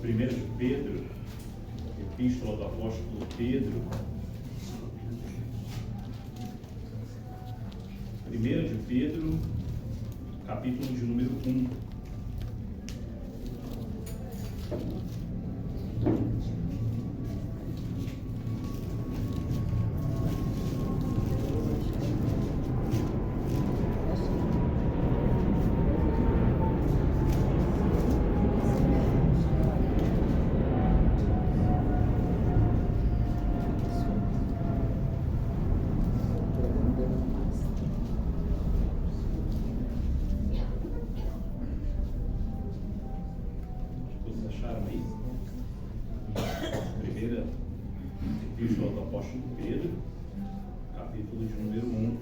1 de Pedro, Epístola do Apóstolo Pedro. 1 de Pedro, capítulo de número 1. Acharam aí? Primeira Epístola do Apóstolo Pedro, capítulo de número 1.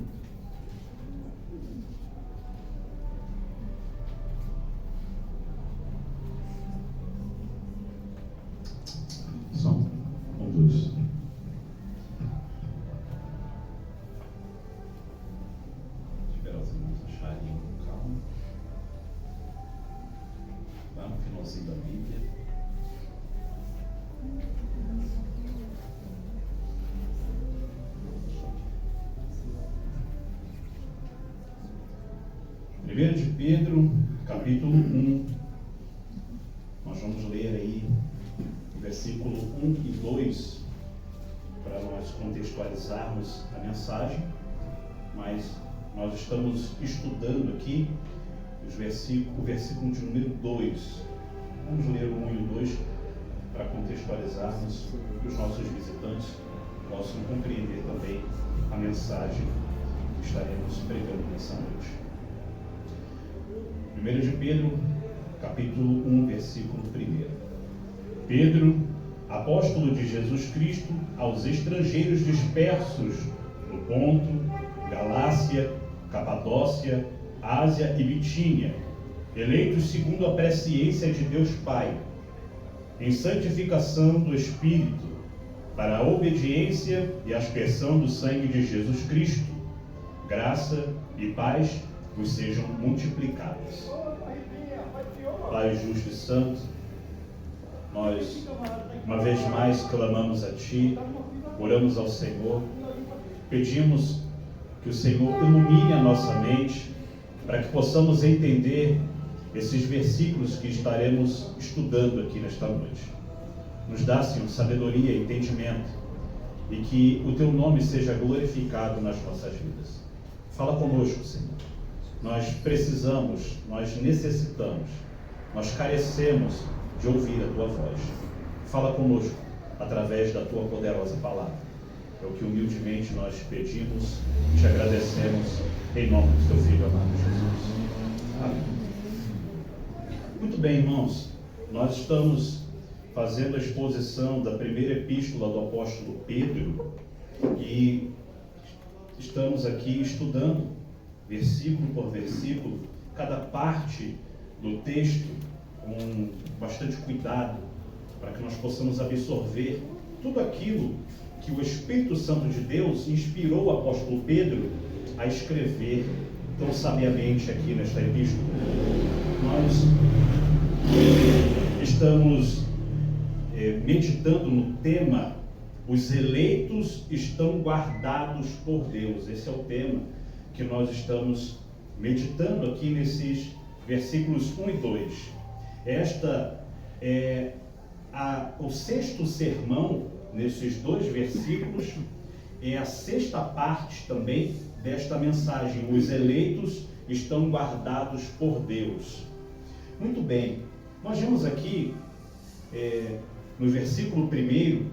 Som. 1, 2. Esperar os irmãos acharem com calma. Lá no finalzinho da Bíblia. Primeiro de Pedro, capítulo 1. Nós vamos ler aí o versículo 1 e 2 para nós contextualizarmos a mensagem, mas nós estamos estudando aqui o versículo de número 2. Vamos ler o 1 e o 2 para contextualizarmos e os nossos visitantes possam compreender também a mensagem que estaremos pregando nessa noite. 1 de Pedro, capítulo 1, versículo 1. Pedro, apóstolo de Jesus Cristo, aos estrangeiros dispersos no Ponto, Galácia, Capadócia, Ásia e Bitínia, eleitos segundo a presciência de Deus Pai, em santificação do Espírito, para a obediência e aspersão do sangue de Jesus Cristo, graça e paz vos sejam multiplicadas. Pai justo e santo, nós uma vez mais clamamos a Ti, oramos ao Senhor, pedimos que o Senhor ilumine a nossa mente, para que possamos entender esses versículos que estaremos estudando aqui nesta noite. Nos dá, Senhor, sabedoria e entendimento, e que o Teu nome seja glorificado nas nossas vidas. Fala conosco, Senhor. Nós precisamos, nós necessitamos, nós carecemos de ouvir a Tua voz. Fala conosco através da Tua poderosa palavra. É o que humildemente nós pedimos e te agradecemos em nome do Teu Filho amado Jesus. Amém. Muito bem, irmãos, nós estamos fazendo a exposição da primeira epístola do apóstolo Pedro e estamos aqui estudando versículo por versículo, cada parte do texto com bastante cuidado, para que nós possamos absorver tudo aquilo que o Espírito Santo de Deus inspirou o apóstolo Pedro a escrever tão sabiamente aqui nesta epístola. Nós estamos meditando no tema: os eleitos estão guardados por Deus. Esse é o tema que nós estamos meditando aqui nesses versículos 1 e 2. Esta é o sexto sermão nesses dois versículos, é a sexta parte também desta mensagem: os eleitos estão guardados por Deus. Muito bem, nós vemos aqui no versículo 1,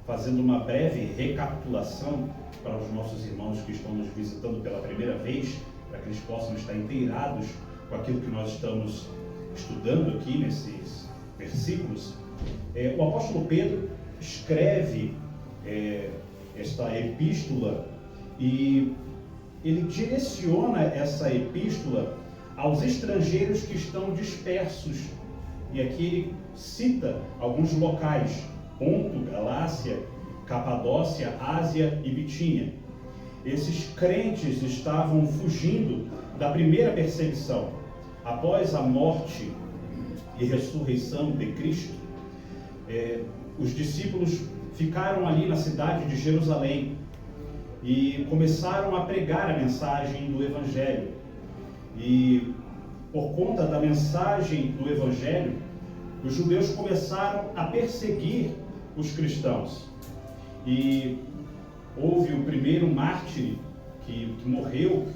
fazendo uma breve recapitulação para os nossos irmãos que estão nos visitando pela primeira vez, para que eles possam estar inteirados com aquilo que nós estamos estudando aqui nesses versículos. O apóstolo Pedro escreve esta epístola e ele direciona essa epístola aos estrangeiros que estão dispersos. E aqui ele cita alguns locais: Ponto, Galácia, Capadócia, Ásia e Bitínia. Esses crentes estavam fugindo da primeira perseguição. Após a morte e ressurreição de Cristo, os discípulos ficaram ali na cidade de Jerusalém e começaram a pregar a mensagem do Evangelho. E por conta da mensagem do Evangelho, os judeus começaram a perseguir os cristãos. E houve o primeiro mártir que morreu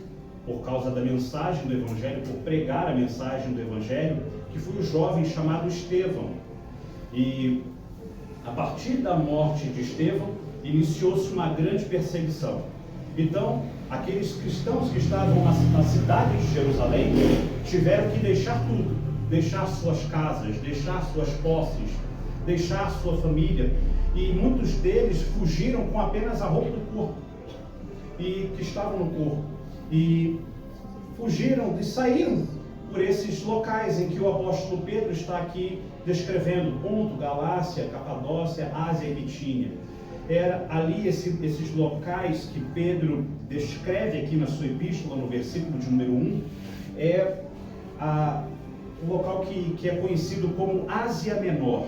por causa da mensagem do Evangelho, por pregar a mensagem do Evangelho, que foi o jovem chamado Estevão. E a partir da morte de Estevão, iniciou-se uma grande perseguição. Então, aqueles cristãos que estavam na cidade de Jerusalém tiveram que deixar tudo, deixar suas casas, deixar suas posses, deixar sua família, e muitos deles fugiram com apenas a roupa do corpo, e que estavam no corpo, e fugiram e saíram por esses locais em que o apóstolo Pedro está aqui descrevendo: Ponto, Galácia, Capadócia, Ásia e Bitínia. Era ali esses locais que Pedro descreve aqui na sua epístola, no versículo de número 1, o local que é conhecido como Ásia Menor.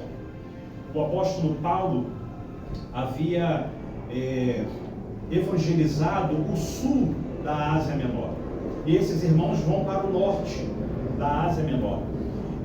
O apóstolo Paulo havia evangelizado o sul da Ásia Menor, e esses irmãos vão para o norte da Ásia Menor,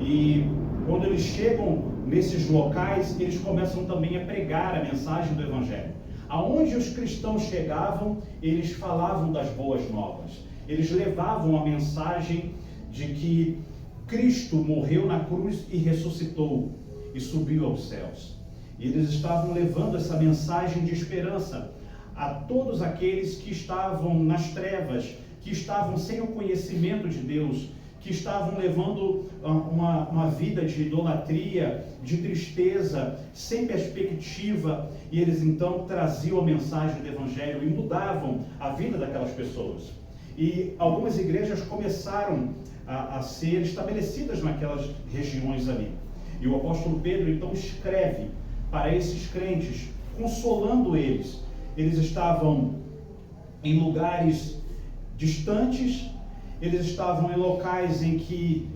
e quando eles chegam nesses locais, eles começam também a pregar a mensagem do Evangelho. Aonde os cristãos chegavam, eles falavam das boas novas, eles levavam a mensagem de que Cristo morreu na cruz e ressuscitou e subiu aos céus. E eles estavam levando essa mensagem de esperança a todos aqueles que estavam nas trevas, que estavam sem o conhecimento de Deus, que estavam levando uma vida de idolatria, de tristeza, sem perspectiva, e eles então traziam a mensagem do Evangelho e mudavam a vida daquelas pessoas. E algumas igrejas começaram a ser estabelecidas naquelas regiões ali. E o apóstolo Pedro então escreve para esses crentes, consolando eles. Eles estavam em lugares distantes, eles estavam em locais em que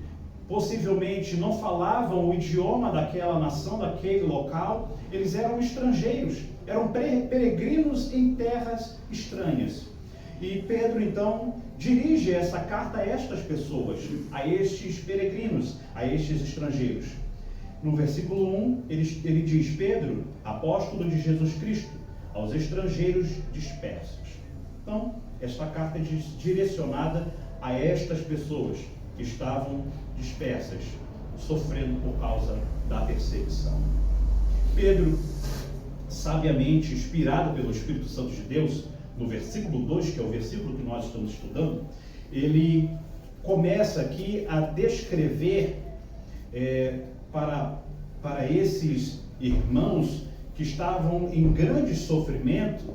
possivelmente não falavam o idioma daquela nação, daquele local. Eles eram estrangeiros, eram peregrinos em terras estranhas. E Pedro então dirige essa carta a estas pessoas, a estes peregrinos, a estes estrangeiros. No versículo 1, ele diz: Pedro, apóstolo de Jesus Cristo, aos estrangeiros dispersos. Então, esta carta é direcionada a estas pessoas que estavam dispersas, sofrendo por causa da perseguição. Pedro, sabiamente inspirado pelo Espírito Santo de Deus, no versículo 2, que é o versículo que nós estamos estudando, ele começa aqui a descrever para esses irmãos que estavam em grande sofrimento,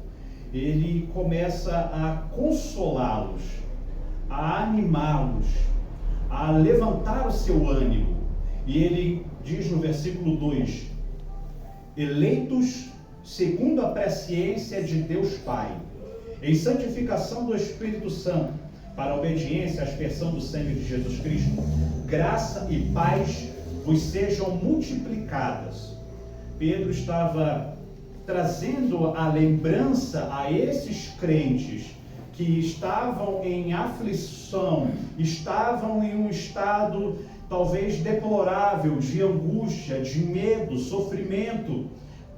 ele começa a consolá-los, a animá-los, a levantar o seu ânimo. E ele diz no versículo 2: eleitos segundo a presciência de Deus Pai, em santificação do Espírito Santo, para a obediência à aspersão do sangue de Jesus Cristo, graça e paz vos sejam multiplicadas. Pedro estava trazendo a lembrança a esses crentes que estavam em aflição, estavam em um estado talvez deplorável, de angústia, de medo, sofrimento,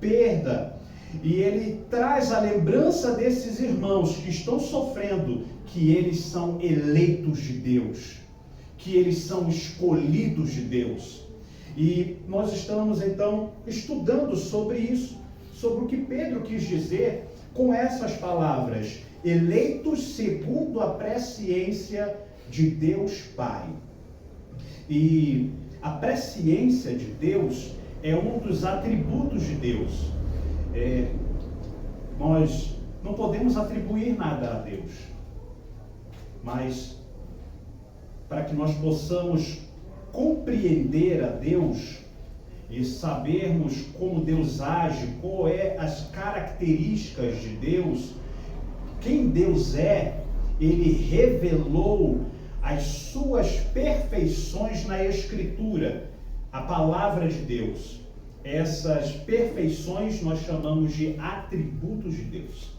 perda. E ele traz a lembrança desses irmãos que estão sofrendo, que eles são eleitos de Deus, que eles são escolhidos de Deus. E nós estamos então estudando sobre isso, sobre o que Pedro quis dizer com essas palavras: eleitos segundo a presciência de Deus Pai. E a presciência de Deus é um dos atributos de Deus. Nós não podemos atribuir nada a Deus, mas para que nós possamos compreender a Deus e sabermos como Deus age, qual é as características de Deus, quem Deus é, Ele revelou as suas perfeições na Escritura, a palavra de Deus. Essas perfeições nós chamamos de atributos de Deus.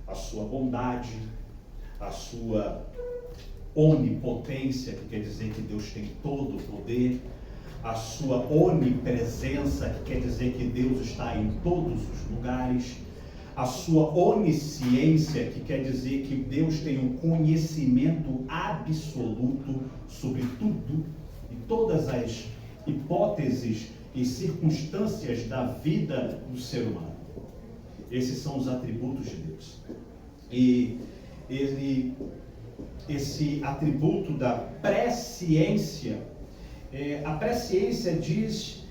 A sua bondade, a sua onipotência, que quer dizer que Deus tem todo o poder, a sua onipresença, que quer dizer que Deus está em todos os lugares, a sua onisciência, que quer dizer que Deus tem um conhecimento absoluto sobre tudo e todas as hipóteses e circunstâncias da vida do ser humano. Esses são os atributos de Deus. E esse atributo da presciência, a presciência diz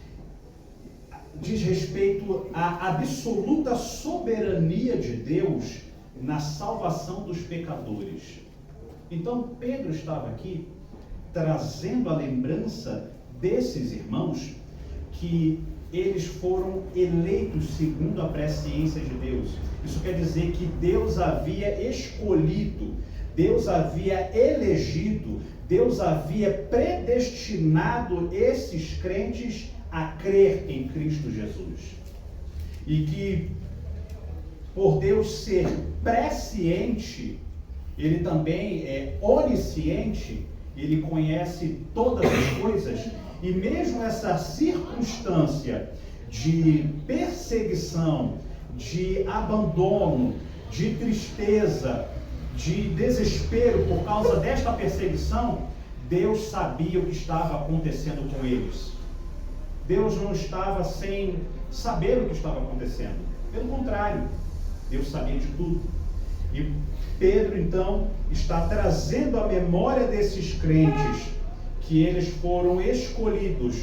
respeito à absoluta soberania de Deus na salvação dos pecadores. Então Pedro estava aqui trazendo a lembrança desses irmãos que eles foram eleitos segundo a presciência de Deus. Isso quer dizer que Deus havia escolhido, Deus havia elegido, Deus havia predestinado esses crentes a crer em Cristo Jesus. E que, por Deus ser presciente, Ele também é onisciente, Ele conhece todas as coisas, e mesmo essa circunstância de perseguição, de abandono, de tristeza, de desespero por causa desta perseguição, Deus sabia o que estava acontecendo com eles. Deus não estava sem saber o que estava acontecendo. Pelo contrário, Deus sabia de tudo. E Pedro, então, está trazendo à memória desses crentes que eles foram escolhidos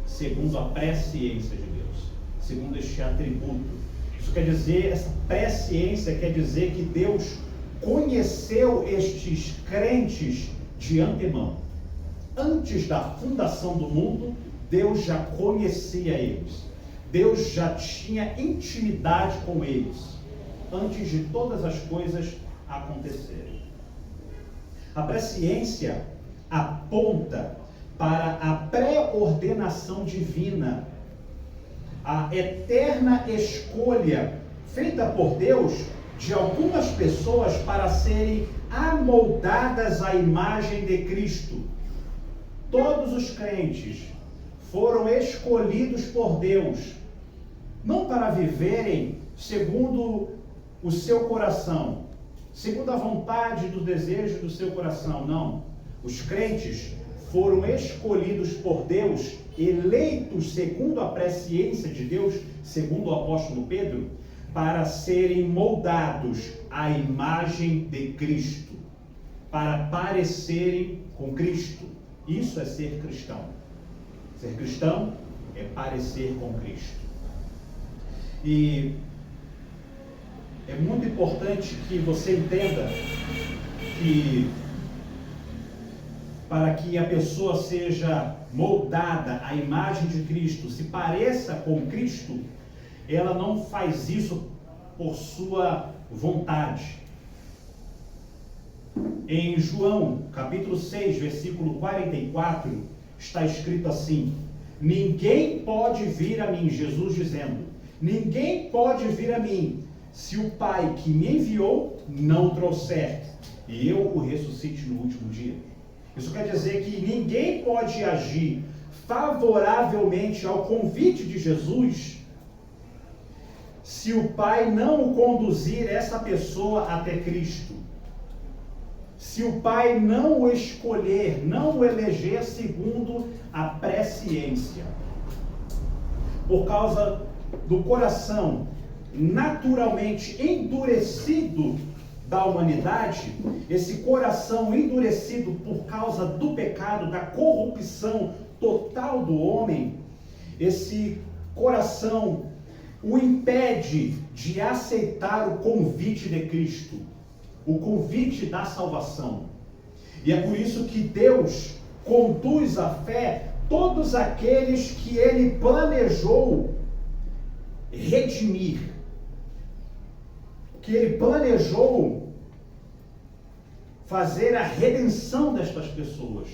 segundo a presciência de Deus, segundo este atributo. Isso quer dizer, essa presciência quer dizer que Deus conheceu estes crentes de antemão. Antes da fundação do mundo, Deus já conhecia eles. Deus já tinha intimidade com eles, antes de todas as coisas acontecerem. A presciência aponta para a pré-ordenação divina, a eterna escolha feita por Deus de algumas pessoas para serem amoldadas à imagem de Cristo. Todos os crentes foram escolhidos por Deus, não para viverem segundo o seu coração, segundo a vontade do desejo do seu coração, não. Os crentes foram escolhidos por Deus, eleitos segundo a presciência de Deus, segundo o apóstolo Pedro, para serem moldados à imagem de Cristo, para parecerem com Cristo. Isso é ser cristão. Ser cristão é parecer com Cristo. E é muito importante que você entenda que para que a pessoa seja moldada à imagem de Cristo, se pareça com Cristo, ela não faz isso por sua vontade. Em João, capítulo 6, versículo 44, está escrito assim: ninguém pode vir a mim, Jesus dizendo, ninguém pode vir a mim, se o Pai que me enviou não o trouxer, e eu o ressuscite no último dia. Isso quer dizer que ninguém pode agir favoravelmente ao convite de Jesus se o Pai não o conduzir essa pessoa até Cristo. Se o Pai não o escolher, não o eleger segundo a presciência. Por causa do coração naturalmente endurecido da humanidade, esse coração endurecido por causa do pecado, da corrupção total do homem, esse coração o impede de aceitar o convite de Cristo, o convite da salvação. E é por isso que Deus conduz à fé todos aqueles que Ele planejou redimir, que Ele planejou fazer a redenção destas pessoas,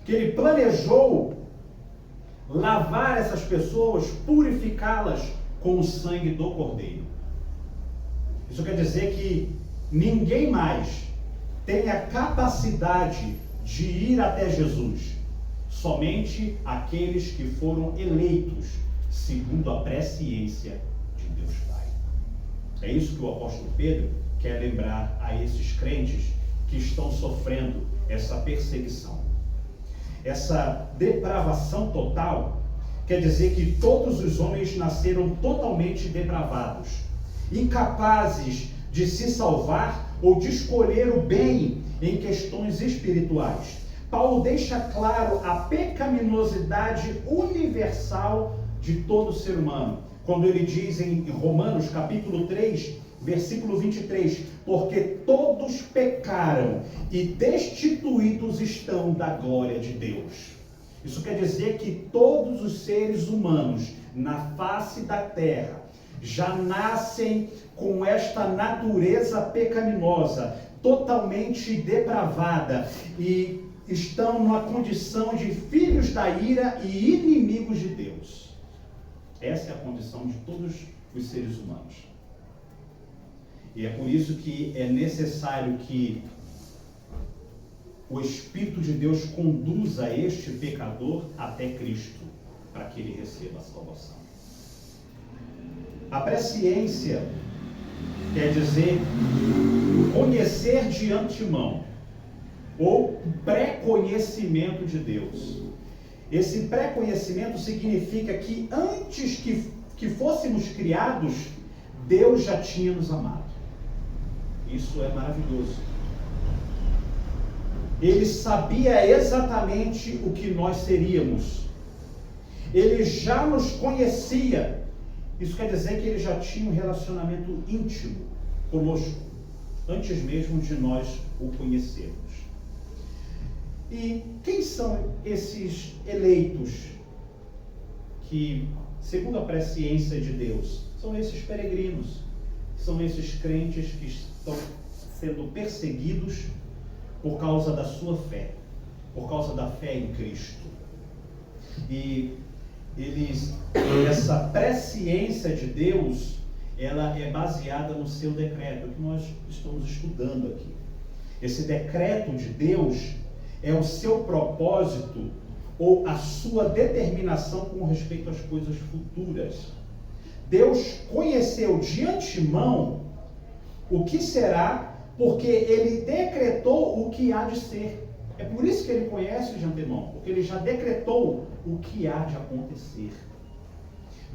que Ele planejou lavar essas pessoas, purificá-las com o sangue do Cordeiro. Isso quer dizer que ninguém mais tem a capacidade de ir até Jesus, somente aqueles que foram eleitos segundo a presciência de Deus Pai. É isso que o apóstolo Pedro quer lembrar a esses crentes que estão sofrendo essa perseguição. Essa depravação total quer dizer que todos os homens nasceram totalmente depravados, incapazes de se salvar ou de escolher o bem em questões espirituais. Paulo deixa claro a pecaminosidade universal de todo ser humano, quando ele diz em Romanos capítulo 3, versículo 23, porque todos pecaram e destituídos estão da glória de Deus. Isso quer dizer que todos os seres humanos na face da terra já nascem com esta natureza pecaminosa, totalmente depravada, e estão numa condição de filhos da ira e inimigos de Deus. Essa é a condição de todos os seres humanos. E é por isso que é necessário que o Espírito de Deus conduza este pecador até Cristo, para que ele receba a salvação. A presciência quer dizer conhecer de antemão, ou pré-conhecimento de Deus. Esse pré-conhecimento significa que antes que fôssemos criados, Deus já tinha nos amado. Isso é maravilhoso. Ele sabia exatamente o que nós seríamos. Ele já nos conhecia. Isso quer dizer que ele já tinha um relacionamento íntimo conosco, antes mesmo de nós o conhecermos. E quem são esses eleitos que, segundo a presciência de Deus, são esses peregrinos, são esses crentes que estão sendo perseguidos por causa da sua fé, por causa da fé em Cristo. E essa presciência de Deus, ela é baseada no seu decreto, que nós estamos estudando aqui. Esse decreto de Deus é o seu propósito ou a sua determinação com respeito às coisas futuras. Deus conheceu de antemão o que será, porque ele decretou o que há de ser. É por isso que ele conhece de antemão, porque ele já decretou o que há de acontecer.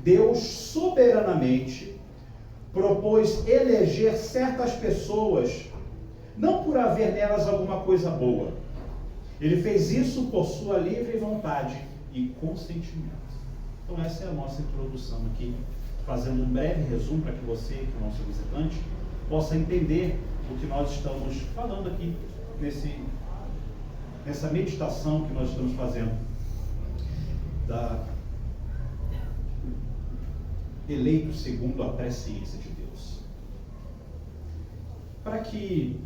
Deus soberanamente propôs eleger certas pessoas, não por haver nelas alguma coisa boa. Ele fez isso por sua livre vontade e consentimento. Então essa é a nossa introdução aqui, fazendo um breve resumo para que você, que é o nosso visitante, possa entender o que nós estamos falando aqui nessa meditação que nós estamos fazendo eleito segundo a presciência de Deus. Para que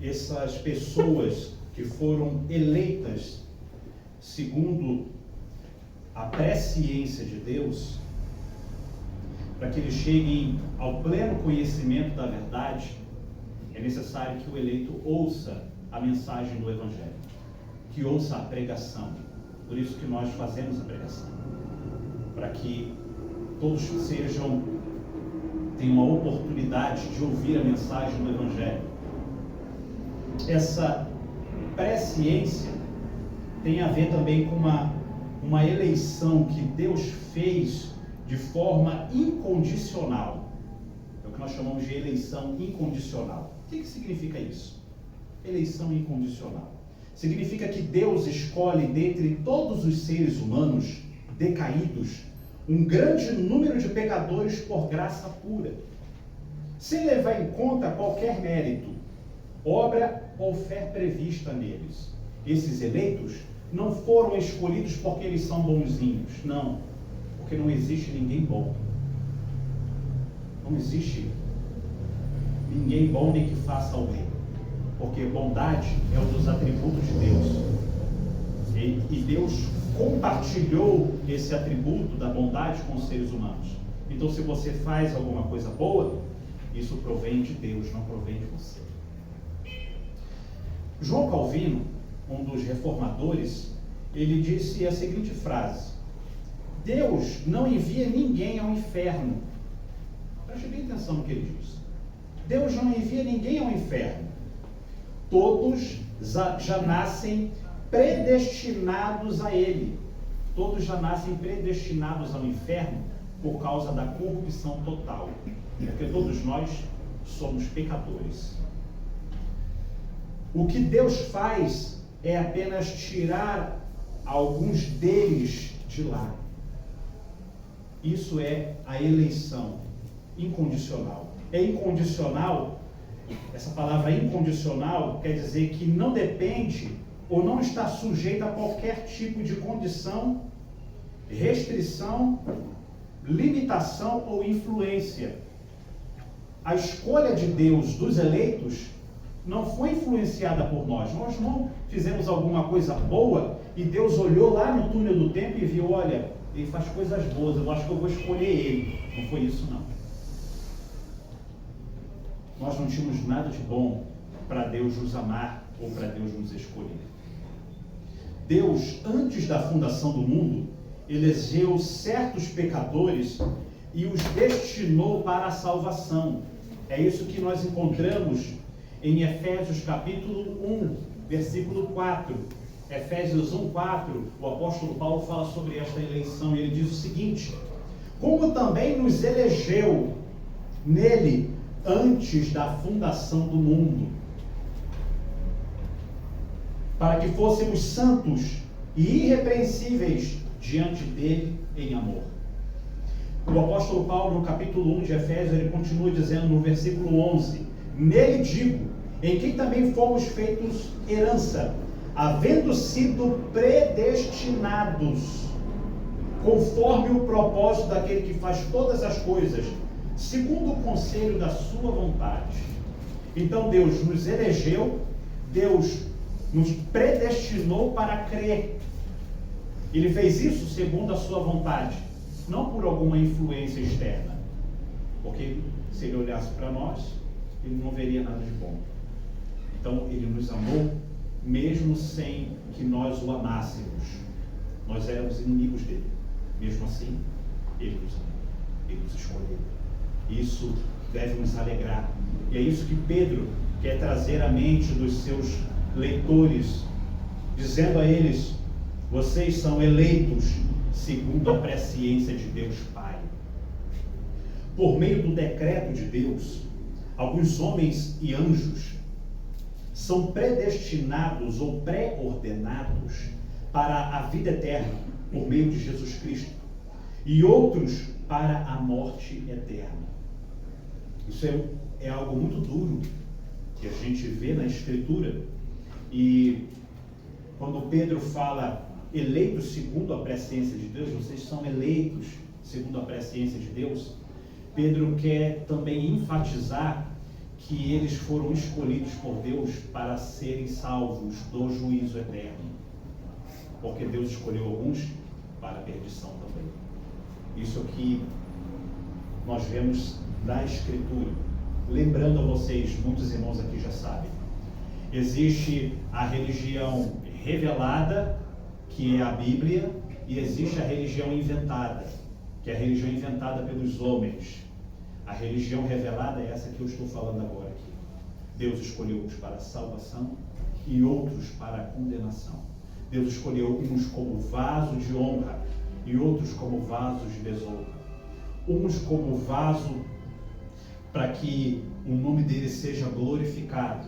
essas pessoas que foram eleitas segundo a presciência de Deus, para que eles cheguem ao pleno conhecimento da verdade, é necessário que o eleito ouça a mensagem do Evangelho, que ouça a pregação. Por isso que nós fazemos a pregação, para que todos tenham a oportunidade de ouvir a mensagem do Evangelho. Essa presciência tem a ver também com uma eleição que Deus fez de forma incondicional. É o que nós chamamos de eleição incondicional. O que significa isso? Eleição incondicional. Significa que Deus escolhe dentre todos os seres humanos decaídos um grande número de pecadores por graça pura, sem levar em conta qualquer mérito, obra ou fé prevista neles. Esses eleitos não foram escolhidos porque eles são bonzinhos, não, porque não existe ninguém bom. Não existe ninguém bom nem que faça o bem, porque bondade é um dos atributos de Deus. E Deus compartilhou esse atributo da bondade com os seres humanos. Então, se você faz alguma coisa boa, isso provém de Deus, não provém de você. João Calvino, um dos reformadores, ele disse a seguinte frase: Deus não envia ninguém ao inferno. Preste bem atenção no que ele diz. Deus não envia ninguém ao inferno. Todos já nascem predestinados a ele. Todos já nascem predestinados ao inferno por causa da corrupção total. Porque todos nós somos pecadores. O que Deus faz é apenas tirar alguns deles de lá. Isso é a eleição incondicional. É incondicional, essa palavra incondicional quer dizer que não depende ou não está sujeito a qualquer tipo de condição, restrição, limitação ou influência. A escolha de Deus dos eleitos não foi influenciada por nós. Nós não fizemos alguma coisa boa e Deus olhou lá no túnel do tempo e viu, olha, ele faz coisas boas, eu acho que eu vou escolher ele. Não foi isso, não. Nós não tínhamos nada de bom para Deus nos amar ou para Deus nos escolher. Deus, antes da fundação do mundo, elegeu certos pecadores e os destinou para a salvação. É isso que nós encontramos em Efésios capítulo 1, versículo 4. Efésios 1, 4, o apóstolo Paulo fala sobre esta eleição e ele diz o seguinte: como também nos elegeu nele antes da fundação do mundo, para que fôssemos santos e irrepreensíveis diante dele em amor. O apóstolo Paulo, no capítulo 1 de Efésios, ele continua dizendo no versículo 11: nele digo, em quem também fomos feitos herança, havendo sido predestinados, conforme o propósito daquele que faz todas as coisas, segundo o conselho da sua vontade. Então Deus nos elegeu, Deus nos predestinou para crer. Ele fez isso segundo a sua vontade, não por alguma influência externa, porque se ele olhasse para nós, ele não veria nada de bom. Então ele nos amou mesmo sem que nós o amássemos. Nós éramos inimigos dele. Mesmo assim, ele nos amou, ele nos escolheu. Isso deve nos alegrar. E é isso que Pedro quer trazer à mente dos seus leitores, dizendo a eles: vocês são eleitos segundo a presciência de Deus Pai. Por meio do decreto de Deus, alguns homens e anjos são predestinados ou pré-ordenados para a vida eterna por meio de Jesus Cristo, e outros para a morte eterna. Isso é algo muito duro que a gente vê na Escritura. E quando Pedro fala eleitos segundo a presciência de Deus, vocês são eleitos segundo a presciência de Deus, Pedro quer também enfatizar que eles foram escolhidos por Deus para serem salvos do juízo eterno, porque Deus escolheu alguns para a perdição também. Isso que nós vemos na Escritura. Lembrando a vocês, muitos irmãos aqui já sabem, existe a religião revelada, que é a Bíblia, e existe a religião inventada, que é a religião inventada pelos homens. A religião revelada é essa que eu estou falando agora aqui. Deus escolheu uns para a salvação e outros para a condenação. Deus escolheu uns como vaso de honra e outros como vasos de desonra. Uns como vaso para que o nome dele seja glorificado.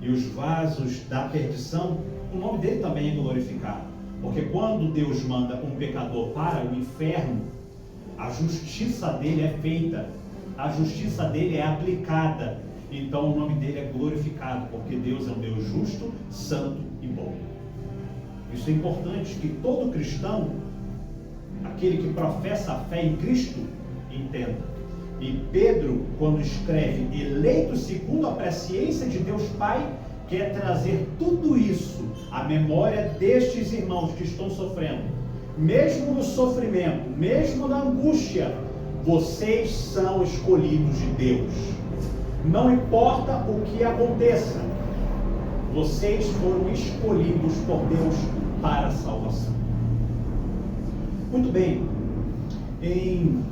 E os vasos da perdição, o nome dele também é glorificado. Porque quando Deus manda um pecador para o inferno, a justiça dele é feita, a justiça dele é aplicada. Então o nome dele é glorificado, porque Deus é um Deus justo, santo e bom. Isso é importante que todo cristão, aquele que professa a fé em Cristo, entenda. E Pedro, quando escreve eleitos segundo a presciência de Deus Pai, quer trazer tudo isso à memória destes irmãos que estão sofrendo. Mesmo no sofrimento, mesmo na angústia, vocês são escolhidos de Deus. Não importa o que aconteça, vocês foram escolhidos por Deus para a salvação. Muito bem, em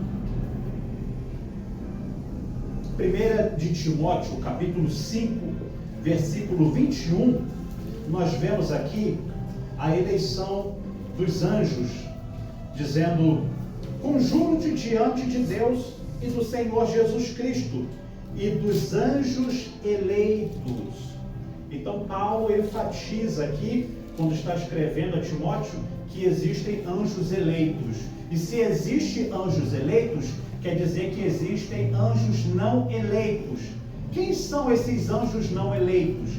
1 de Timóteo, capítulo 5, versículo 21, nós vemos aqui a eleição dos anjos, dizendo: conjuro-te diante de Deus e do Senhor Jesus Cristo e dos anjos eleitos. Então Paulo enfatiza aqui, quando está escrevendo a Timóteo, que existem anjos eleitos. E se existem anjos eleitos, quer dizer que existem anjos não eleitos. Quem são esses anjos não eleitos?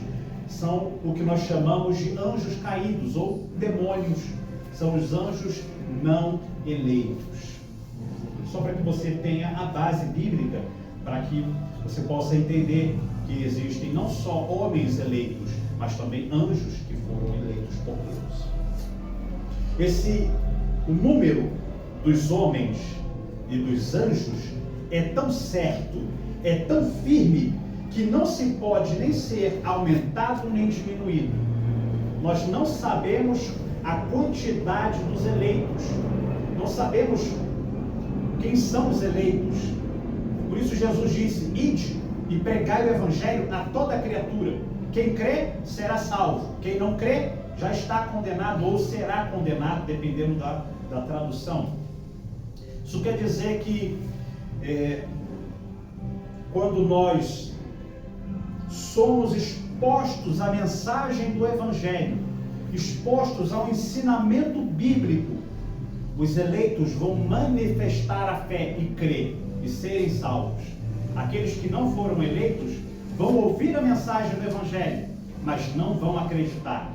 São o que nós chamamos de anjos caídos ou demônios. São os anjos não eleitos. Só para que você tenha a base bíblica, para que você possa entender que existem não só homens eleitos, mas também anjos que foram eleitos por Deus. O número dos homens e dos anjos é tão certo, é tão firme, que não se pode nem ser aumentado nem diminuído. Nós não sabemos a quantidade dos eleitos, não sabemos quem são os eleitos. Por isso Jesus disse: ide e pregai o evangelho a toda criatura. Quem crê será salvo, quem não crê já está condenado ou será condenado, dependendo da tradução. Isso quer dizer que quando nós somos expostos à mensagem do evangelho, expostos ao ensinamento bíblico, os eleitos vão manifestar a fé e crer e serem salvos. Aqueles que não foram eleitos vão ouvir a mensagem do evangelho, mas não vão acreditar,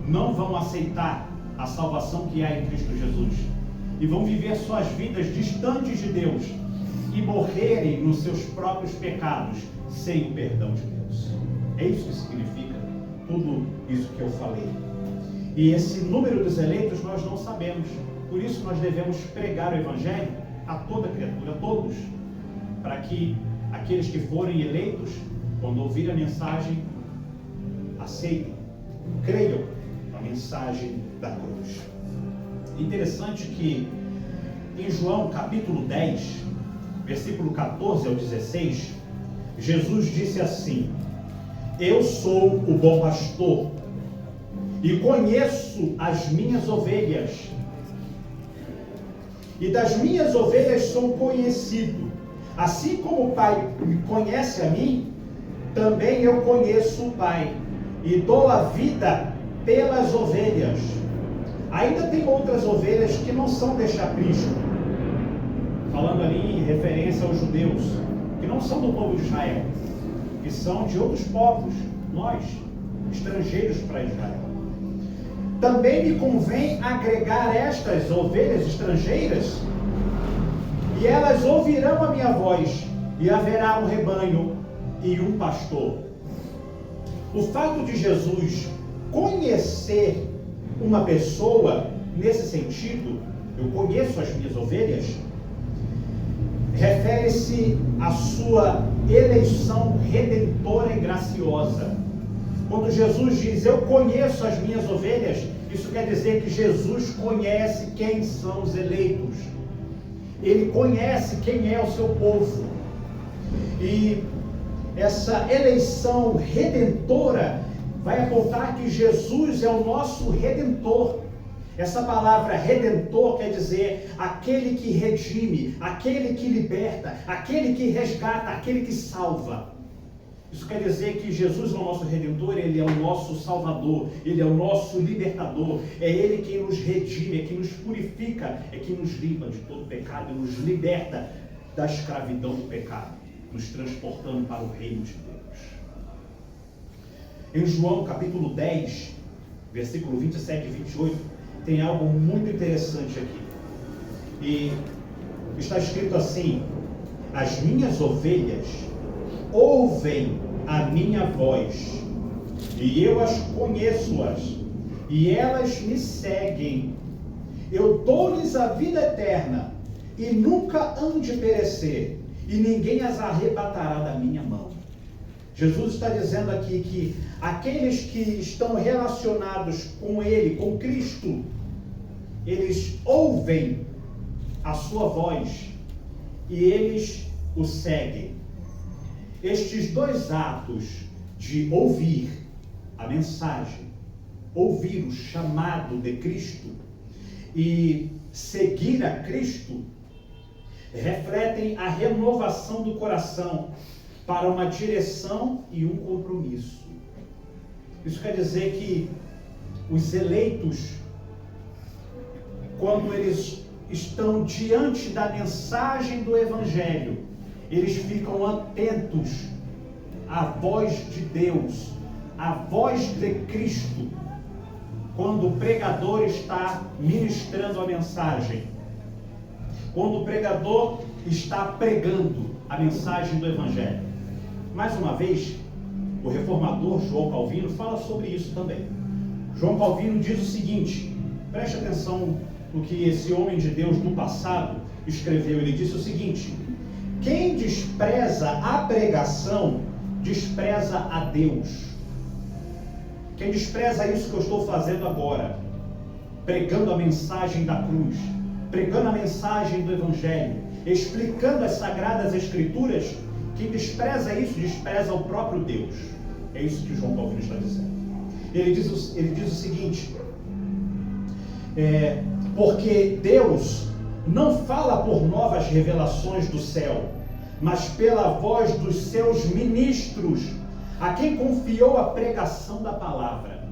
não vão aceitar a salvação que há em Cristo Jesus, e vão viver suas vidas distantes de Deus e morrerem nos seus próprios pecados sem o perdão de Deus. É isso que significa tudo isso que eu falei. E esse número dos eleitos nós não sabemos. Por isso nós devemos pregar o evangelho a toda criatura, a todos, para que aqueles que forem eleitos, quando ouvirem a mensagem, aceitem, creiam a mensagem da cruz. Interessante que em João capítulo 10, versículo 14 ao 16, Jesus disse assim: eu sou o bom pastor e conheço as minhas ovelhas, e das minhas ovelhas sou conhecido. Assim como o Pai me conhece a mim, também eu conheço o Pai, e dou a vida pelas ovelhas. Ainda tem outras ovelhas que não são deste aprisco, falando ali em referência aos judeus, que não são do povo de Israel, que são de outros povos, nós, estrangeiros para Israel. Também me convém agregar estas ovelhas estrangeiras, e elas ouvirão a minha voz, e haverá um rebanho e um pastor. O fato de Jesus conhecer uma pessoa, nesse sentido, eu conheço as minhas ovelhas, refere-se à sua eleição redentora e graciosa. Quando Jesus diz, eu conheço as minhas ovelhas, isso quer dizer que Jesus conhece quem são os eleitos. Ele conhece quem é o seu povo. E essa eleição redentora vai apontar que Jesus é o nosso redentor. Essa palavra redentor quer dizer aquele que redime, aquele que liberta, aquele que resgata, aquele que salva. Isso quer dizer que Jesus é o nosso redentor, Ele é o nosso salvador, Ele é o nosso libertador, é Ele quem nos redime, é quem nos purifica, é quem nos limpa de todo pecado e nos liberta da escravidão do pecado, nos transportando para o reino de Deus. Em João capítulo 10, versículo 27 e 28, tem algo muito interessante aqui. E está escrito assim: as minhas ovelhas ouvem a minha voz, e eu as conheço-as, e elas me seguem. Eu dou-lhes a vida eterna, e nunca hão de perecer, e ninguém as arrebatará da minha mão. Jesus está dizendo aqui que aqueles que estão relacionados com Ele, com Cristo, eles ouvem a sua voz e eles o seguem. Estes dois atos de ouvir a mensagem, ouvir o chamado de Cristo e seguir a Cristo, refletem a renovação do coração para uma direção e um compromisso. Isso quer dizer que os eleitos, quando eles estão diante da mensagem do Evangelho, eles ficam atentos à voz de Deus, à voz de Cristo, quando o pregador está ministrando a mensagem, quando o pregador está pregando a mensagem do Evangelho. Mais uma vez, o reformador João Calvino fala sobre isso também. João Calvino diz o seguinte, preste atenção no que esse homem de Deus do passado escreveu. Ele disse o seguinte: quem despreza a pregação, despreza a Deus. Quem despreza isso que eu estou fazendo agora, pregando a mensagem da cruz, pregando a mensagem do Evangelho, explicando as Sagradas Escrituras, quem despreza isso, despreza o próprio Deus. É isso que João Calvino está dizendo. Ele diz o seguinte, porque Deus não fala por novas revelações do céu, mas pela voz dos seus ministros, a quem confiou a pregação da palavra.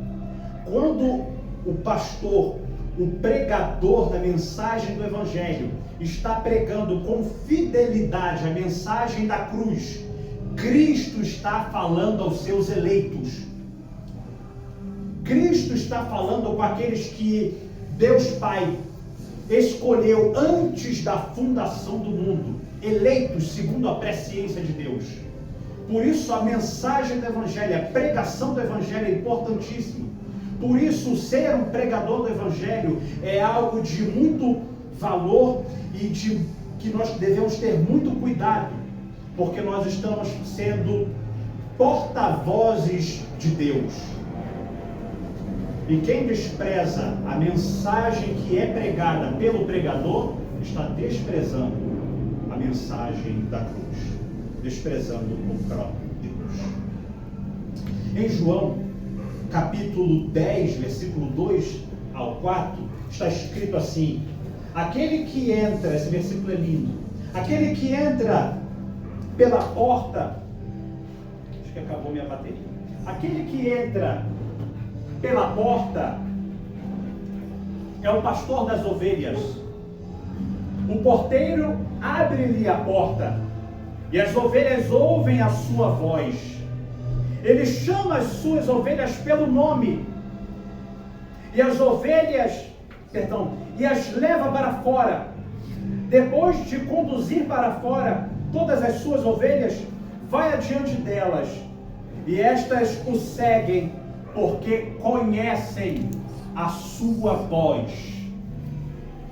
Quando o pastor, o pregador da mensagem do Evangelho, está pregando com fidelidade a mensagem da cruz, Cristo está falando aos seus eleitos. Cristo está falando com aqueles que Deus Pai escolheu antes da fundação do mundo, eleitos segundo a presciência de Deus. Por isso a mensagem do Evangelho, a pregação do Evangelho é importantíssima. Por isso ser um pregador do Evangelho é algo de muito valor e que nós devemos ter muito cuidado, porque nós estamos sendo porta-vozes de Deus. E quem despreza a mensagem que é pregada pelo pregador, está desprezando a mensagem da cruz, desprezando o próprio Deus. Em João, capítulo 10, versículo 2 ao 4, está escrito assim: aquele que entra, esse versículo é lindo, aquele que entra pela porta, acho que acabou minha bateria, aquele que entra pela porta é o pastor das ovelhas. O porteiro abre-lhe a porta e as ovelhas ouvem a sua voz. Ele chama as suas ovelhas pelo nome e as leva para fora. Depois de conduzir para fora todas as suas ovelhas, vai adiante delas e estas o seguem, porque conhecem a sua voz.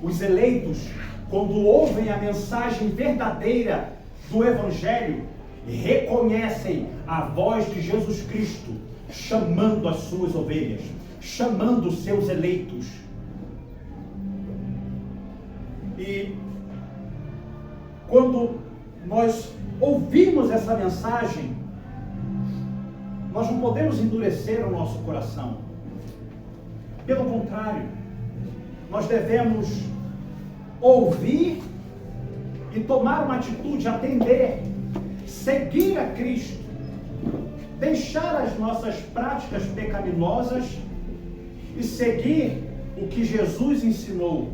Os eleitos, quando ouvem a mensagem verdadeira do Evangelho, reconhecem a voz de Jesus Cristo, chamando as suas ovelhas, chamando os seus eleitos. E quando nós ouvimos essa mensagem, nós não podemos endurecer o nosso coração. Pelo contrário, nós devemos ouvir e tomar uma atitude, atender, seguir a Cristo, deixar as nossas práticas pecaminosas e seguir o que Jesus ensinou,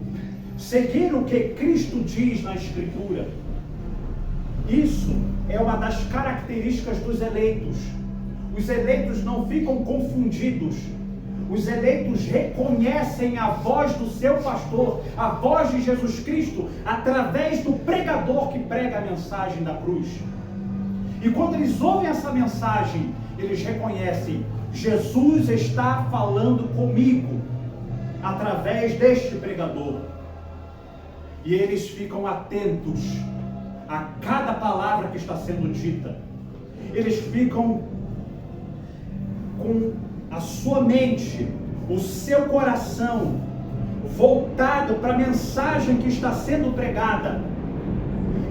seguir o que Cristo diz na Escritura. Isso é uma das características dos eleitos. Os eleitos não ficam confundidos. Os eleitos reconhecem a voz do seu pastor, a voz de Jesus Cristo, através do pregador que prega a mensagem da cruz. E quando eles ouvem essa mensagem, eles reconhecem Jesus está falando comigo através deste pregador. E eles ficam atentos a cada palavra que está sendo dita. Eles ficam com a sua mente, o seu coração voltado para a mensagem que está sendo pregada.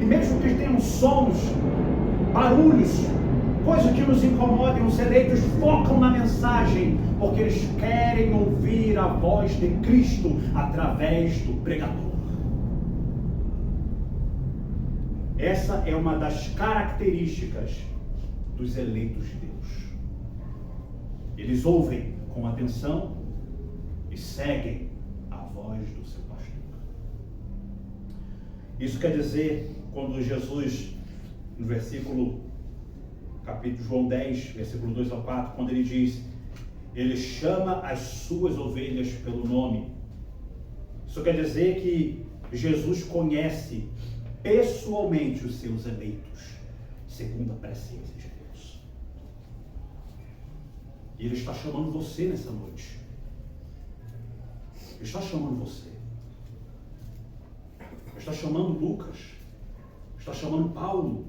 E mesmo que tenham sons, barulhos, coisas que nos incomodem, os eleitos focam na mensagem, porque eles querem ouvir a voz de Cristo através do pregador. Essa é uma das características dos eleitos de Deus. Eles ouvem com atenção e seguem a voz do seu pastor. Isso quer dizer, quando Jesus, no capítulo João 10, versículo 2 ao 4, quando ele diz, ele chama as suas ovelhas pelo nome. Isso quer dizer que Jesus conhece pessoalmente os seus eleitos, segundo a presciência de Deus. E Ele está chamando você nessa noite. Ele está chamando você. Ele está chamando Lucas. Está chamando Paulo.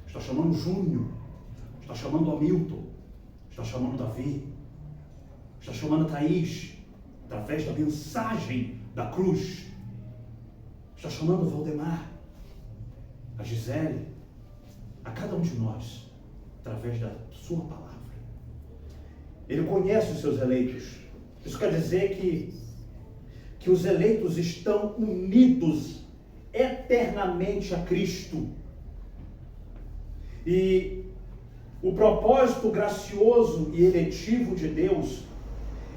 Está chamando Júnior. Está chamando Hamilton. Está chamando Davi. Está chamando Thaís, através da mensagem da cruz. Está chamando Valdemar, a Gisele, a cada um de nós, através da sua palavra. Ele conhece os seus eleitos. Isso quer dizer que os eleitos estão unidos eternamente a Cristo. E o propósito gracioso e eletivo de Deus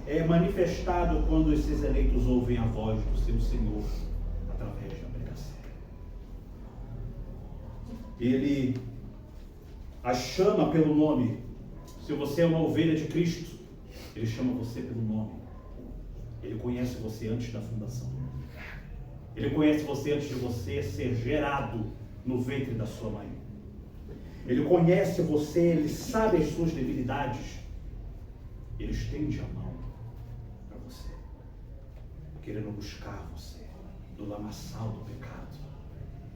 é manifestado quando esses eleitos ouvem a voz do seu Senhor através da pregação. Ele a chama pelo nome. Se você é uma ovelha de Cristo, Ele chama você pelo nome. Ele conhece você antes da fundação. Ele conhece você antes de você ser gerado no ventre da sua mãe. Ele conhece você, Ele sabe as suas debilidades. Ele estende a mão para você, querendo buscar você do lamaçal do pecado,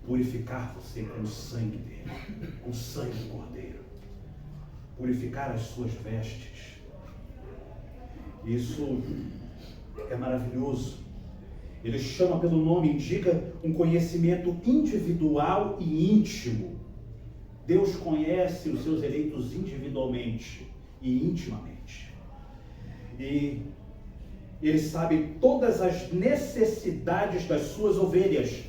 purificar você com o sangue dele, com o sangue do Cordeiro, purificar as suas vestes. Isso é maravilhoso. Ele chama pelo nome, indica um conhecimento individual e íntimo. Deus conhece os seus eleitos individualmente e intimamente. E Ele sabe todas as necessidades das suas ovelhas.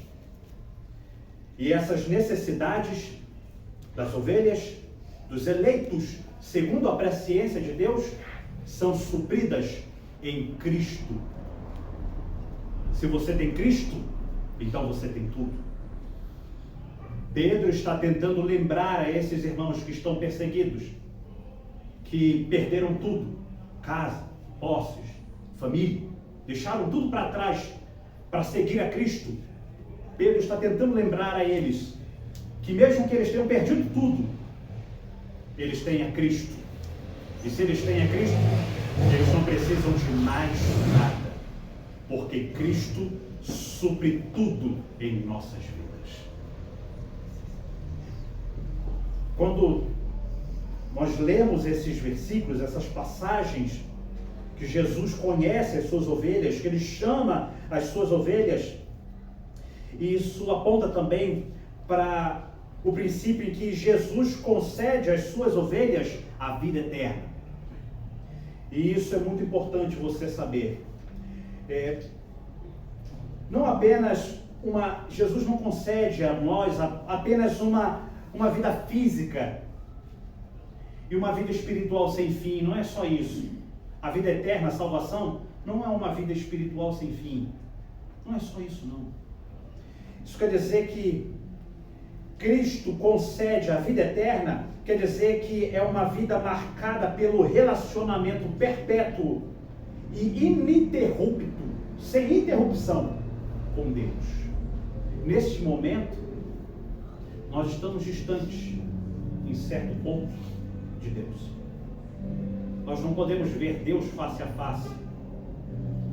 E essas necessidades das ovelhas, dos eleitos, segundo a presciência de Deus, são supridas em Cristo. Se você tem Cristo, então você tem tudo. Pedro está tentando lembrar a esses irmãos que estão perseguidos, que perderam tudo, casa, posses, família, deixaram tudo para trás para seguir a Cristo. Pedro está tentando lembrar a eles que mesmo que eles tenham perdido tudo, eles têm a Cristo. E se eles têm a Cristo, eles não precisam de mais nada, porque Cristo supre tudo em nossas vidas. Quando nós lemos esses versículos, essas passagens, que Jesus conhece as suas ovelhas, que Ele chama as suas ovelhas, e isso aponta também para o princípio em que Jesus concede às suas ovelhas a vida eterna. E isso é muito importante você saber. Não apenas Jesus não concede a nós apenas uma vida física e uma vida espiritual sem fim. Não é só isso. A vida eterna, a salvação, não é uma vida espiritual sem fim. Não é só isso, não. Isso quer dizer que Cristo concede a vida eterna, quer dizer que é uma vida marcada pelo relacionamento perpétuo e ininterrupto, sem interrupção com Deus. Neste momento, nós estamos distantes, em certo ponto, de Deus. Nós não podemos ver Deus face a face,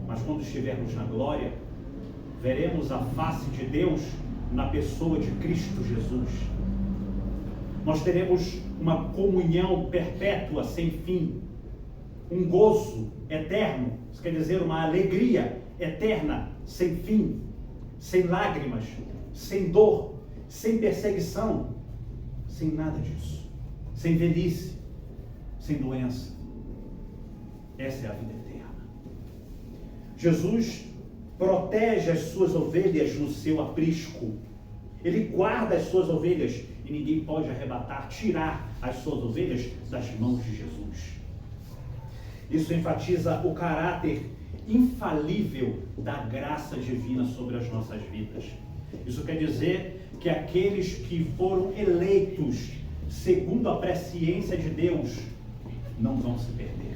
mas quando estivermos na glória, veremos a face de Deus na pessoa de Cristo Jesus. Nós teremos uma comunhão perpétua sem fim, um gozo eterno, isso quer dizer uma alegria eterna sem fim, sem lágrimas, sem dor, sem perseguição, sem nada disso, sem velhice, sem doença. Essa é a vida eterna. Jesus protege as suas ovelhas no seu aprisco. Ele guarda as suas ovelhas e ninguém pode arrebatar, tirar as suas ovelhas das mãos de Jesus. Isso enfatiza o caráter infalível da graça divina sobre as nossas vidas. Isso quer dizer que aqueles que foram eleitos segundo a presciência de Deus não vão se perder,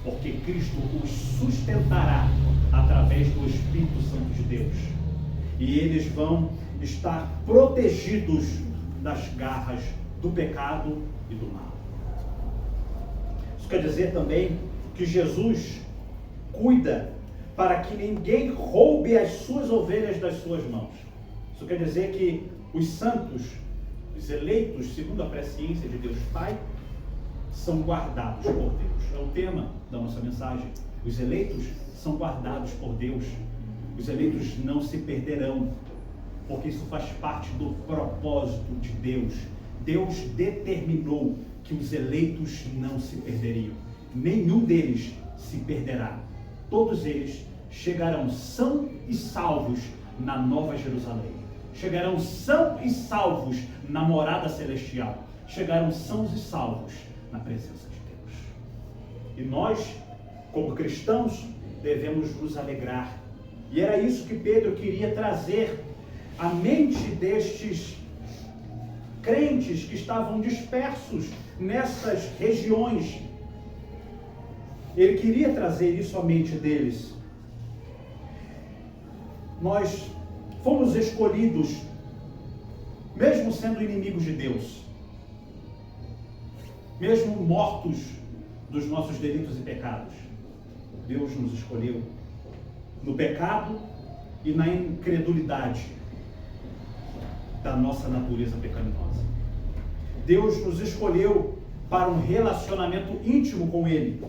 porque Cristo os sustentará através do Espírito Santo de Deus, e eles vão estar protegidos das garras do pecado e do mal. Isso quer dizer também que Jesus cuida para que ninguém roube as suas ovelhas das suas mãos. Isso quer dizer que os santos, os eleitos, segundo a presciência de Deus Pai, são guardados por Deus. É o tema da nossa mensagem. Os eleitos são guardados por Deus. Os eleitos não se perderão, porque isso faz parte do propósito de Deus. Deus determinou que os eleitos não se perderiam. Nenhum deles se perderá. Todos eles chegarão são e salvos na Nova Jerusalém. Chegarão são e salvos na morada celestial. Chegarão sãos e salvos na presença de Deus. E nós, como cristãos, devemos nos alegrar. E era isso que Pedro queria trazer à mente destes crentes que estavam dispersos nessas regiões. Ele queria trazer isso à mente deles. Nós fomos escolhidos, mesmo sendo inimigos de Deus, mesmo mortos dos nossos delitos e pecados. Deus nos escolheu no pecado e na incredulidade da nossa natureza pecaminosa. Deus nos escolheu para um relacionamento íntimo com Ele.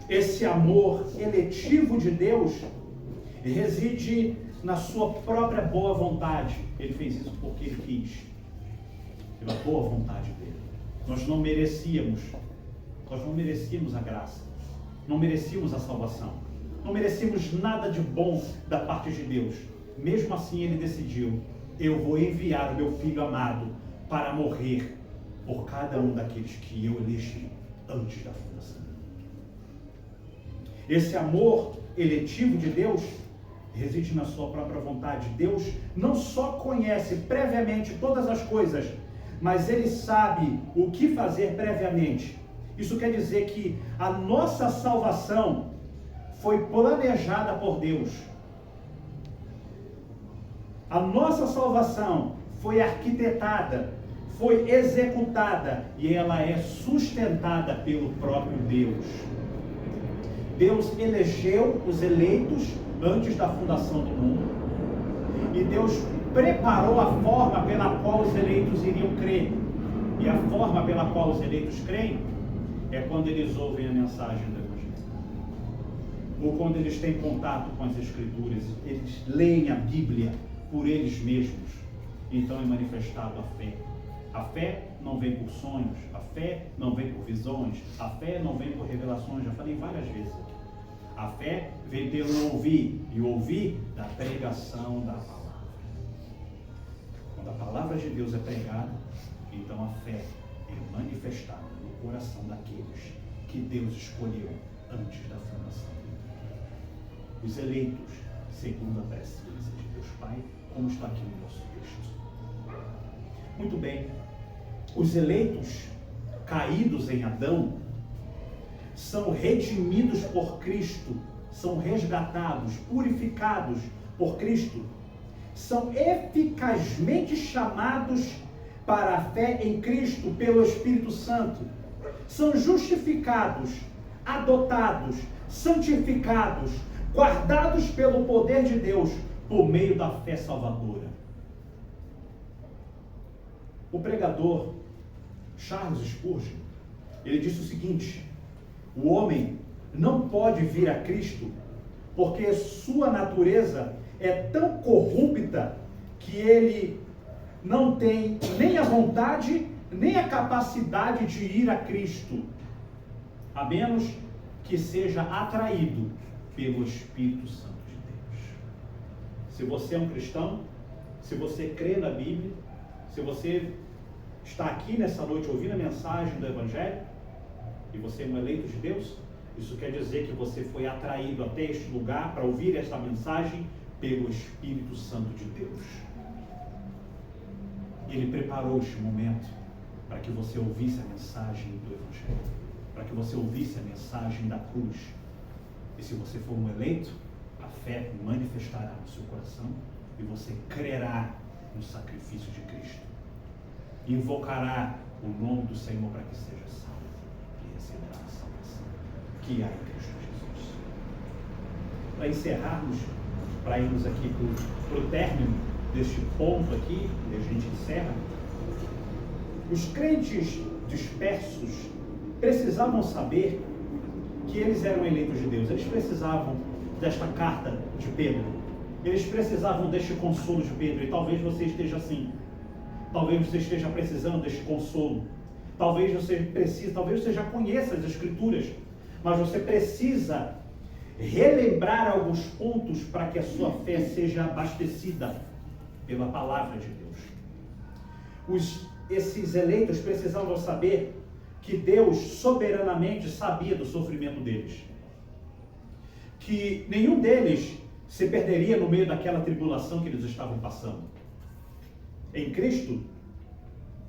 Esse amor eletivo de Deus reside na sua própria boa vontade. Ele fez isso porque Ele quis, pela boa vontade dEle. Nós não merecíamos a graça, não merecíamos a salvação, não merecíamos nada de bom da parte de Deus. Mesmo assim Ele decidiu: eu vou enviar o meu Filho amado para morrer por cada um daqueles que eu elegi antes da fundação. Esse amor eletivo de Deus reside na sua própria vontade. Deus não só conhece previamente todas as coisas, mas Ele sabe o que fazer previamente. Isso quer dizer que a nossa salvação foi planejada por Deus. A nossa salvação foi arquitetada, foi executada e ela é sustentada pelo próprio Deus. Deus elegeu os eleitos antes da fundação do mundo e Deus preparou a forma pela qual os eleitos iriam crer. E a forma pela qual os eleitos creem é quando eles ouvem a mensagem do Evangelho, ou quando eles têm contato com as Escrituras, eles leem a Bíblia por eles mesmos. Então é manifestado a fé. A fé não vem por sonhos, a fé não vem por visões, a fé não vem por revelações. Já falei várias vezes aqui. A fé vem pelo ouvir, e ouvir da pregação da palavra. Quando a palavra de Deus é pregada, então a fé é manifestada no coração daqueles que Deus escolheu antes da fundação. Os eleitos, segundo a presciência de Deus Pai, como está aqui no nosso texto. Muito bem, os eleitos caídos em Adão são redimidos por Cristo, são resgatados, purificados por Cristo, são eficazmente chamados para a fé em Cristo pelo Espírito Santo, são justificados, adotados, santificados, guardados pelo poder de Deus por meio da fé salvadora. O pregador Charles Spurgeon, ele disse o seguinte: o homem não pode vir a Cristo porque sua natureza é tão corrupta que ele não tem nem a vontade, nem a capacidade de ir a Cristo, a menos que seja atraído pelo Espírito Santo de Deus. Se você é um cristão, se você crê na Bíblia, se você está aqui nessa noite ouvindo a mensagem do Evangelho, e você é um eleito de Deus, isso quer dizer que você foi atraído até este lugar para ouvir esta mensagem pelo Espírito Santo de Deus. Ele preparou este momento para que você ouvisse a mensagem do Evangelho, para que você ouvisse a mensagem da cruz. E se você for um eleito, a fé manifestará no seu coração e você crerá no sacrifício de Cristo. Invocará o nome do Senhor para que seja salvo e receberá a salvação que há em Cristo Jesus. Para encerrarmos, para irmos aqui para o término deste ponto aqui, e a gente encerra, os crentes dispersos precisavam saber que eles eram eleitos de Deus. Eles precisavam desta carta de Pedro. Eles precisavam deste consolo de Pedro. E talvez você esteja assim. Talvez você esteja precisando deste consolo. Talvez você precise, talvez você já conheça as Escrituras, mas você precisa relembrar alguns pontos para que a sua fé seja abastecida pela palavra de Deus. Esses eleitos precisavam saber que Deus soberanamente sabia do sofrimento deles, que nenhum deles se perderia no meio daquela tribulação que eles estavam passando. Em Cristo,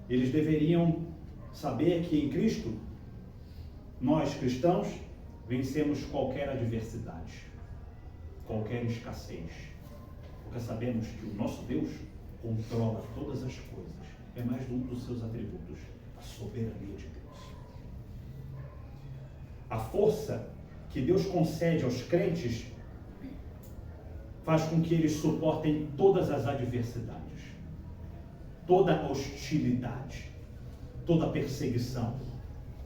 eles deveriam saber que em Cristo, nós cristãos vencemos qualquer adversidade, qualquer escassez, porque sabemos que o nosso Deus controla todas as coisas. É mais um dos seus atributos, a soberania de Deus. A força que Deus concede aos crentes faz com que eles suportem todas as adversidades, toda a hostilidade, toda a perseguição,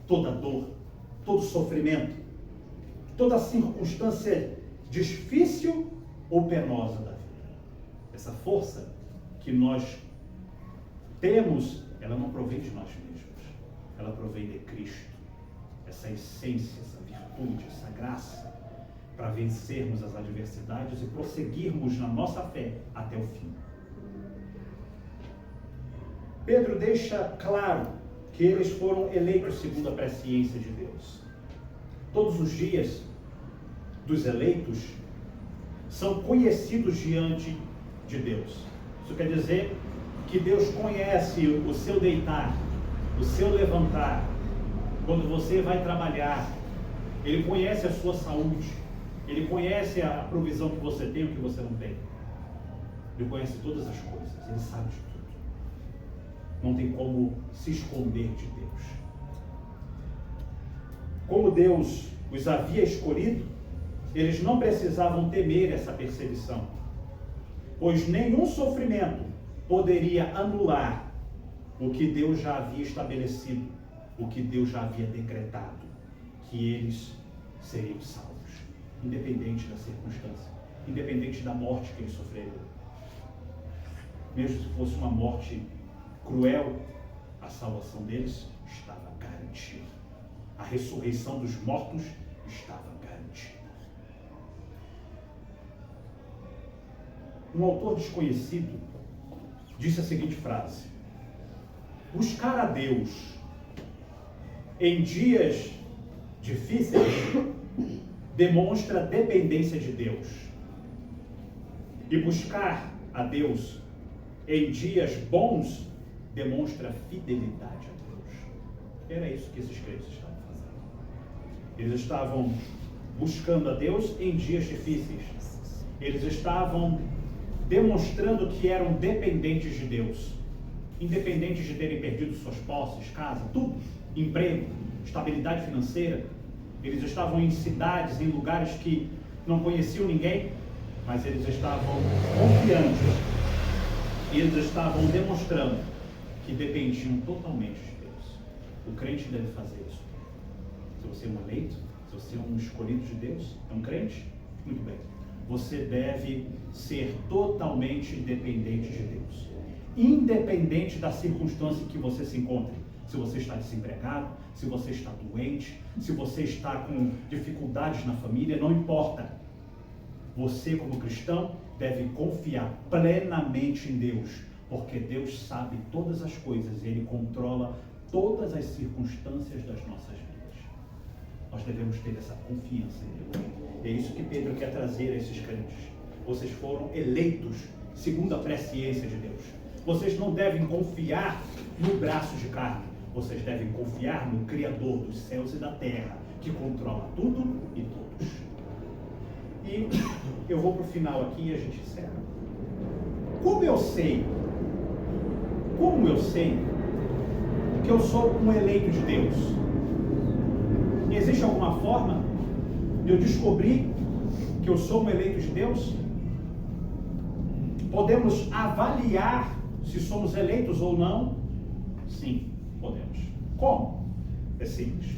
toda a dor, todo o sofrimento, toda a circunstância difícil ou penosa da vida. Essa força que nós temos, ela não provém de nós mesmos, ela provém de Cristo. Essa essência, essa virtude, essa graça, para vencermos as adversidades e prosseguirmos na nossa fé até o fim. Pedro deixa claro que eles foram eleitos segundo a presciência de Deus. Todos os dias dos eleitos são conhecidos diante de Deus. Isso quer dizer que Deus conhece o seu deitar, o seu levantar. Quando você vai trabalhar, Ele conhece a sua saúde, Ele conhece a provisão que você tem e o que você não tem. Ele conhece todas as coisas, Ele sabe de tudo. Não tem como se esconder de Deus. Como Deus os havia escolhido, eles não precisavam temer essa perseguição, pois nenhum sofrimento poderia anular o que Deus já havia estabelecido, o que Deus já havia decretado, que eles seriam salvos, independente da circunstância, independente da morte que eles sofreriam. Mesmo se fosse uma morte cruel, a salvação deles estava garantida. A ressurreição dos mortos estava garantida. Um autor desconhecido disse a seguinte frase: buscar a Deus em dias difíceis demonstra dependência de Deus, e buscar a Deus em dias bons demonstra fidelidade a Deus. Era isso que esses crentes estavam fazendo. Eles estavam buscando a Deus em dias difíceis. Eles estavam demonstrando que eram dependentes de Deus, independentes de terem perdido suas posses, casa, tudo, emprego, estabilidade financeira, eles estavam em cidades, em lugares que não conheciam ninguém, mas eles estavam confiantes, e eles estavam demonstrando que dependiam totalmente de Deus. O crente deve fazer isso. Se você é um eleito, se você é um escolhido de Deus, é um crente, muito bem. Você deve ser totalmente dependente de Deus. Independente da circunstância em que você se encontre. Se você está desempregado, se você está doente, se você está com dificuldades na família, não importa. Você, como cristão, deve confiar plenamente em Deus, porque Deus sabe todas as coisas e Ele controla todas as circunstâncias das nossas vidas. Nós devemos ter essa confiança em Deus. É isso que Pedro quer trazer a esses crentes. Vocês foram eleitos segundo a presciência de Deus. Vocês não devem confiar no braço de carne. Vocês devem confiar no Criador dos céus e da terra, que controla tudo e todos. E eu vou para o final aqui e a gente encerra. Como eu sei que eu sou um eleito de Deus? Existe alguma forma de eu descobrir que eu sou um eleito de Deus? Podemos avaliar se somos eleitos ou não? Sim, podemos. Como? É simples.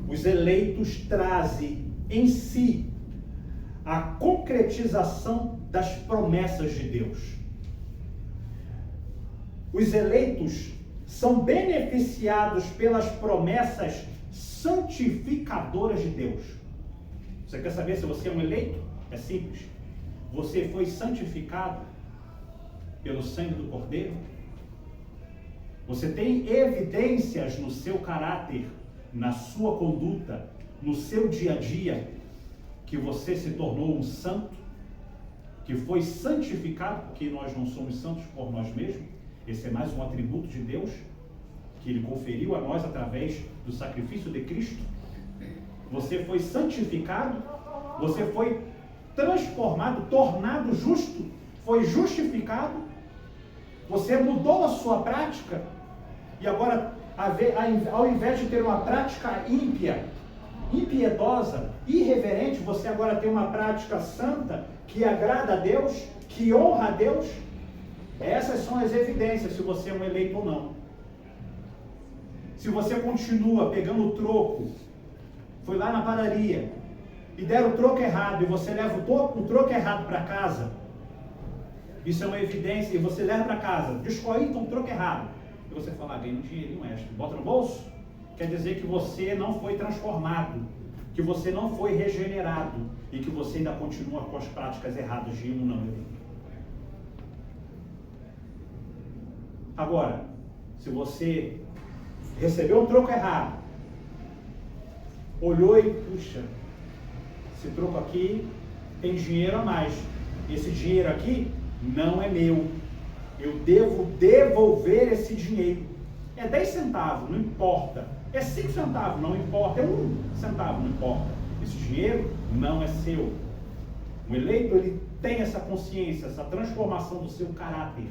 Os eleitos trazem em si a concretização das promessas de Deus. Os eleitos são beneficiados pelas promessas santificadoras de Deus. Você quer saber se você é um eleito? É simples. Você foi santificado pelo sangue do Cordeiro. Você tem evidências no seu caráter, na sua conduta, no seu dia a dia, que você se tornou um santo, que foi santificado, porque nós não somos santos por nós mesmos. Esse é mais um atributo de Deus, que Ele conferiu a nós através do sacrifício de Cristo. Você foi santificado, você foi transformado, tornado justo, foi justificado, você mudou a sua prática, e agora, ao invés de ter uma prática ímpia, impiedosa, irreverente, você agora tem uma prática santa, que agrada a Deus, que honra a Deus. Essas são as evidências se você é um eleito ou não. Se você continua pegando o troco, foi lá na padaria e deram o troco errado e você leva o troco errado para casa, isso é uma evidência, e você leva para casa, descoita um troco errado, e você fala, ganha um dinheirinho extra, bota no bolso, quer dizer que você não foi transformado, que você não foi regenerado e que você ainda continua com as práticas erradas de um não eleito. Agora, se você recebeu um troco errado, olhou e, puxa, esse troco aqui tem dinheiro a mais, esse dinheiro aqui não é meu, eu devo devolver esse dinheiro. É 10 centavos, não importa, é 5 centavos, não importa, é 1 centavo, não importa, esse dinheiro não é seu. O eleito, ele tem essa consciência, essa transformação do seu caráter.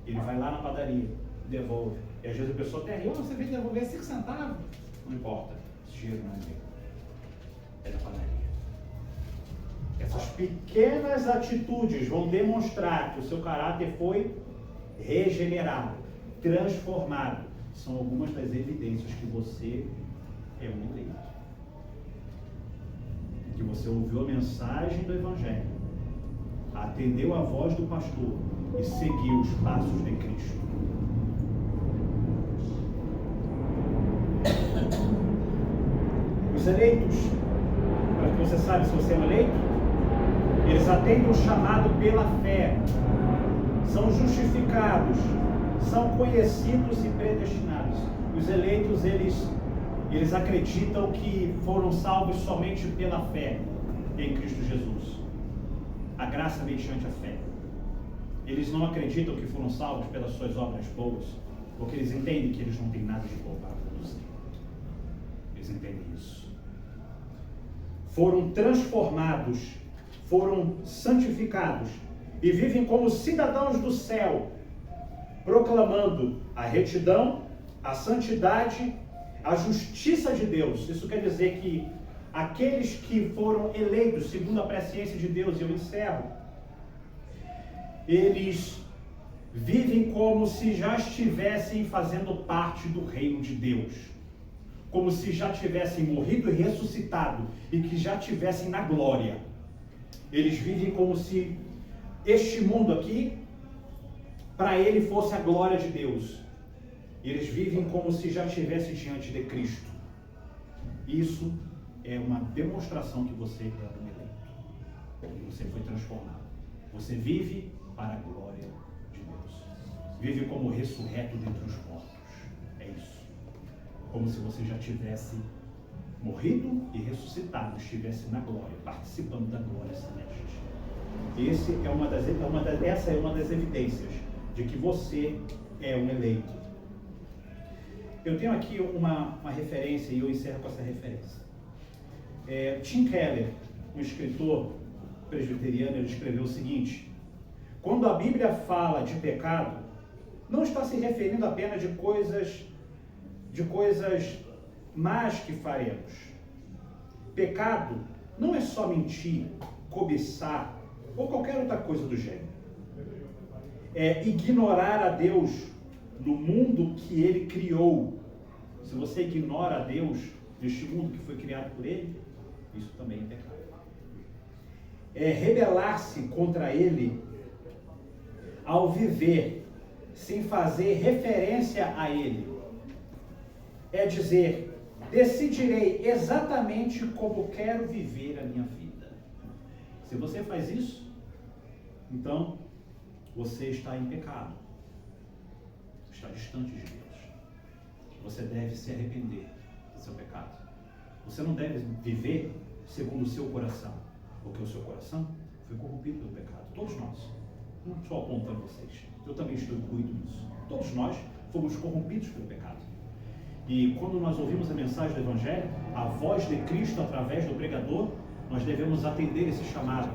Ele vai lá na padaria, devolve. E às vezes a pessoa até ri, você veio devolver 5 centavos. Não importa, esse dinheiro não é meu. É da padaria. Essas pequenas atitudes vão demonstrar que o seu caráter foi regenerado, transformado. São algumas das evidências que você é um eleito. Que você ouviu a mensagem do Evangelho, atendeu a voz do pastor e seguiu os passos de Cristo. Os eleitos, para que você saiba se você é um eleito, eles atendem o chamado pela fé, são justificados, são conhecidos e predestinados. Os eleitos, eles acreditam que foram salvos somente pela fé em Cristo Jesus. A graça mediante a fé. Eles não acreditam que foram salvos pelas suas obras boas, porque eles entendem que eles não têm nada de bom para produzir. Eles entendem isso. Foram transformados, foram santificados e vivem como cidadãos do céu, proclamando a retidão, a santidade, a justiça de Deus. Isso quer dizer que aqueles que foram eleitos segundo a presciência de Deus, e eu encerro, eles vivem como se já estivessem fazendo parte do reino de Deus, como se já tivessem morrido e ressuscitado e que já estivessem na glória. Eles vivem como se este mundo aqui, para ele, fosse a glória de Deus. Eles vivem como se já estivessem diante de Cristo. Isso é uma demonstração que você é um eleito, que você foi transformado. Você vive para a glória de Deus. Vive como ressurreto dentre os mortos. É isso. Como se você já tivesse morrido e ressuscitado, estivesse na glória, participando da glória celeste. Essa é uma das evidências de que você é um eleito. Eu tenho aqui uma referência e eu encerro com essa referência. Tim Keller, um escritor presbiteriano, ele escreveu o seguinte: quando a Bíblia fala de pecado, não está se referindo apenas de coisas más que faremos. Pecado não é só mentir, cobiçar ou qualquer outra coisa do gênero. É ignorar a Deus no mundo que Ele criou. Se você ignora a Deus neste mundo que foi criado por Ele, isso também é pecado. É rebelar-se contra Ele ao viver sem fazer referência a Ele. É dizer: decidirei exatamente como quero viver a minha vida. Se você faz isso, então você está em pecado. Está distante de Deus. Você deve se arrepender do seu pecado. Você não deve viver segundo o seu coração, porque o seu coração foi corrompido pelo pecado. Todos nós. Não estou apontando vocês. Eu também estou incluído nisso. Todos nós fomos corrompidos pelo pecado. E quando nós ouvimos a mensagem do Evangelho, a voz de Cristo através do pregador, nós devemos atender esse chamado.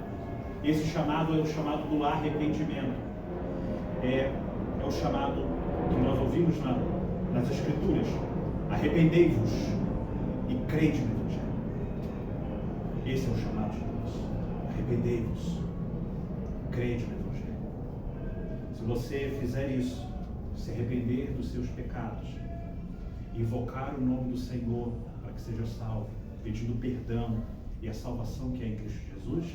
Esse chamado é o chamado do arrependimento. É o chamado que nós ouvimos nas Escrituras. Arrependei-vos e crede no Evangelho. Esse é o chamado de Deus. Arrependei-vos, crede no Evangelho. Se você fizer isso, se arrepender dos seus pecados, invocar o nome do Senhor para que seja salvo, pedindo perdão e a salvação que é em Cristo Jesus,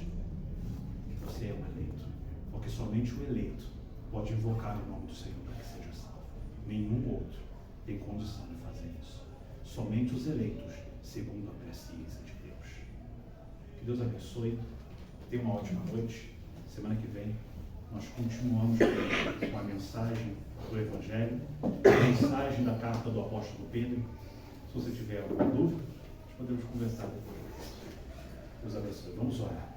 você é um eleito. Porque somente o eleito pode invocar o nome do Senhor para que seja salvo. Nenhum outro tem condição de fazer isso. Somente os eleitos, segundo a presciência de Deus. Que Deus abençoe. Tenha uma ótima noite. Semana que vem nós continuamos com a mensagem do Evangelho, a mensagem da carta do apóstolo Pedro. Se você tiver alguma dúvida, nós podemos conversar depois. Deus abençoe. Vamos orar.